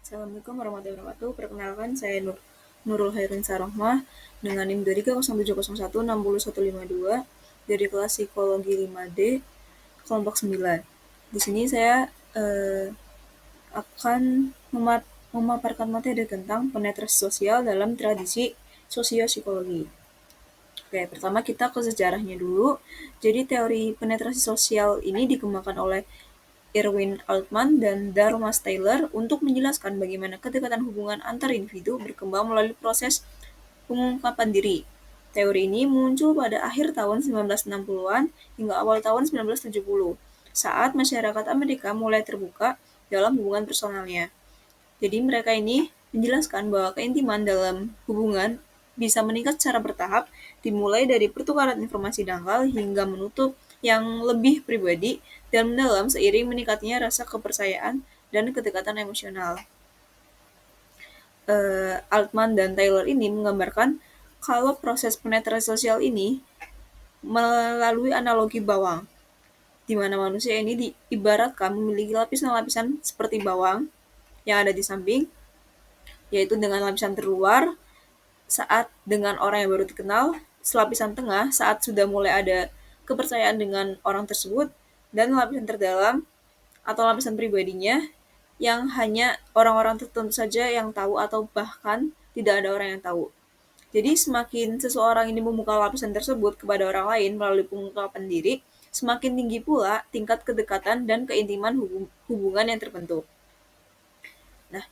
Assalamualaikum warahmatullahi wabarakatuh. Perkenalkan, saya Nurul Hairun Sarohmah dengan NIM 2307160152 dari kelas Psikologi 5D, kelompok 9. Di sini saya akan memaparkan materi tentang penetrasi sosial dalam tradisi sosiopsikologi. Oke, pertama kita ke sejarahnya dulu. Jadi teori penetrasi sosial ini dikembangkan oleh Irwin Altman dan Dalmas Taylor untuk menjelaskan bagaimana kedekatan hubungan antar individu berkembang melalui proses pengungkapan diri. Teori ini muncul pada akhir tahun 1960-an hingga awal tahun 1970, saat masyarakat Amerika mulai terbuka dalam hubungan personalnya. Jadi mereka ini menjelaskan bahwa keintiman dalam hubungan bisa meningkat secara bertahap, dimulai dari pertukaran informasi dangkal hingga menutup yang lebih pribadi dan mendalam seiring meningkatnya rasa kepercayaan dan kedekatan emosional. Altman dan Taylor ini menggambarkan kalau proses penetrasi sosial ini melalui analogi bawang, di mana manusia ini diibaratkan memiliki lapisan-lapisan seperti bawang yang ada di samping, yaitu dengan lapisan terluar saat dengan orang yang baru dikenal, lapisan tengah saat sudah mulai ada kepercayaan dengan orang tersebut, dan lapisan terdalam atau lapisan pribadinya yang hanya orang-orang tertentu saja yang tahu atau bahkan tidak ada orang yang tahu. Jadi semakin seseorang ini membuka lapisan tersebut kepada orang lain melalui pengungkapan diri, semakin tinggi pula tingkat kedekatan dan keintiman hubungan yang terbentuk. Nah,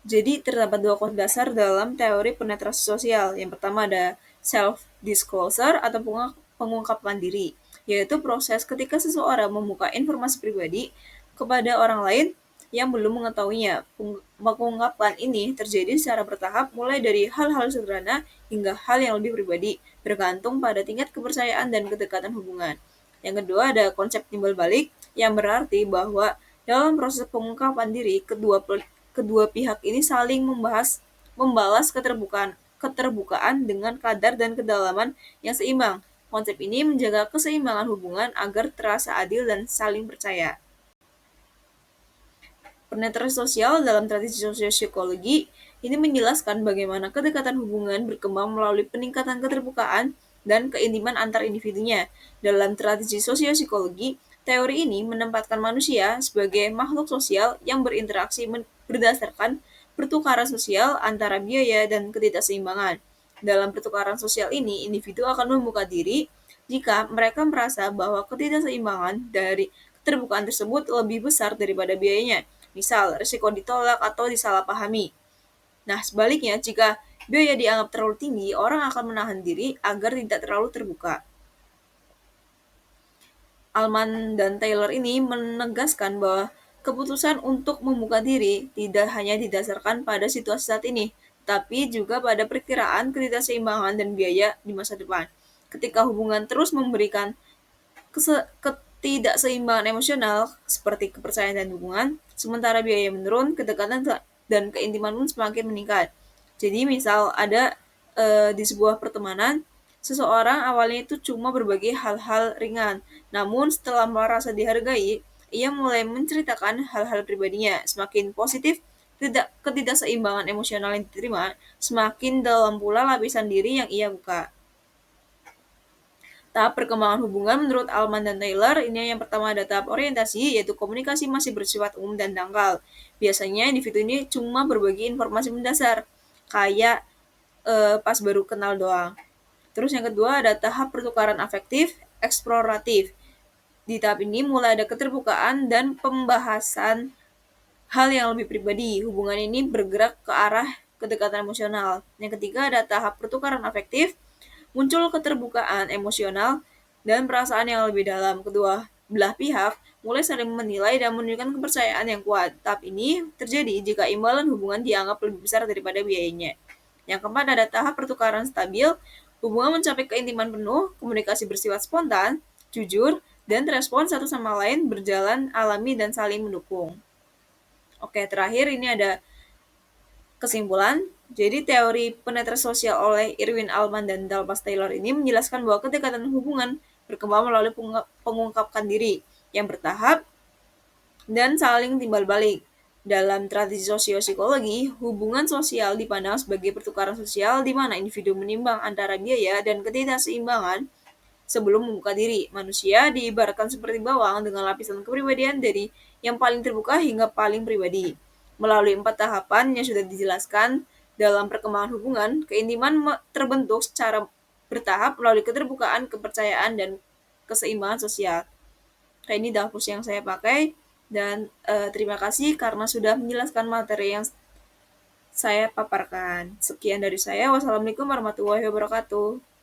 jadi terdapat dua konsep dasar dalam teori penetrasi sosial. Yang pertama ada self-disclosure atau pengungkapan diri, yaitu proses ketika seseorang membuka informasi pribadi kepada orang lain yang belum mengetahuinya. Pengungkapan ini terjadi secara bertahap mulai dari hal-hal sederhana hingga hal yang lebih pribadi, bergantung pada tingkat kepercayaan dan kedekatan hubungan. Yang kedua ada konsep timbal balik, yang berarti bahwa dalam proses pengungkapan diri, kedua pihak ini saling membalas keterbukaan dengan kadar dan kedalaman yang seimbang. Konsep ini menjaga keseimbangan hubungan agar terasa adil dan saling percaya. Penetrasi sosial dalam tradisi sosiopsikologi ini menjelaskan bagaimana kedekatan hubungan berkembang melalui peningkatan keterbukaan dan keintiman antar individunya. Dalam tradisi sosiopsikologi, teori ini menempatkan manusia sebagai makhluk sosial yang berinteraksi berdasarkan pertukaran sosial antara biaya dan ketidakseimbangan. Dalam pertukaran sosial ini, individu akan membuka diri jika mereka merasa bahwa ketidakseimbangan dari keterbukaan tersebut lebih besar daripada biayanya. Misal, risiko ditolak atau disalahpahami. Nah, sebaliknya, jika biaya dianggap terlalu tinggi, orang akan menahan diri agar tidak terlalu terbuka. Altman dan Taylor ini menegaskan bahwa keputusan untuk membuka diri tidak hanya didasarkan pada situasi saat ini, tapi juga pada perkiraan ketidakseimbangan dan biaya di masa depan. Ketika hubungan terus memberikan ketidakseimbangan emosional seperti kepercayaan dan dukungan, sementara biaya menurun, kedekatan dan keintiman pun semakin meningkat. Jadi misal ada di sebuah pertemanan, seseorang awalnya itu cuma berbagi hal-hal ringan, namun setelah merasa dihargai, ia mulai menceritakan hal-hal pribadinya. Semakin positif ketidakseimbangan emosional yang diterima, semakin dalam pula lapisan diri yang ia buka. Tahap perkembangan hubungan menurut Altman dan Taylor, ini yang pertama ada tahap orientasi, yaitu komunikasi masih bersifat umum dan dangkal. Biasanya individu ini cuma berbagi informasi mendasar, kayak pas baru kenal doang. Terus yang kedua ada tahap pertukaran afektif, eksploratif. Di tahap ini mulai ada keterbukaan dan pembahasan hal yang lebih pribadi. Hubungan ini bergerak ke arah kedekatan emosional. Yang ketiga ada tahap pertukaran afektif, muncul keterbukaan emosional dan perasaan yang lebih dalam. Kedua belah pihak mulai saling menilai dan menunjukkan kepercayaan yang kuat. Tahap ini terjadi jika imbalan hubungan dianggap lebih besar daripada biayanya. Yang keempat ada tahap pertukaran stabil, hubungan mencapai keintiman penuh, komunikasi bersifat spontan, jujur, dan respons satu sama lain berjalan alami dan saling mendukung. Oke, terakhir ini ada kesimpulan. Jadi teori penetrasi sosial oleh Irwin Altman dan Dallas Taylor ini menjelaskan bahwa kedekatan hubungan berkembang melalui pengungkapkan diri yang bertahap dan saling timbal balik. Dalam tradisi sosiopsikologi, hubungan sosial dipandang sebagai pertukaran sosial di mana individu menimbang antara biaya dan ketidakseimbangan sebelum membuka diri. Manusia diibaratkan seperti bawang dengan lapisan kepribadian dari yang paling terbuka hingga paling pribadi. Melalui 4 tahapan yang sudah dijelaskan dalam perkembangan hubungan, keintiman terbentuk secara bertahap melalui keterbukaan, kepercayaan, dan keseimbangan sosial. Ini dahapus yang saya pakai, dan terima kasih karena sudah menjelaskan materi yang saya paparkan. Sekian dari saya. Wassalamualaikum warahmatullahi wabarakatuh.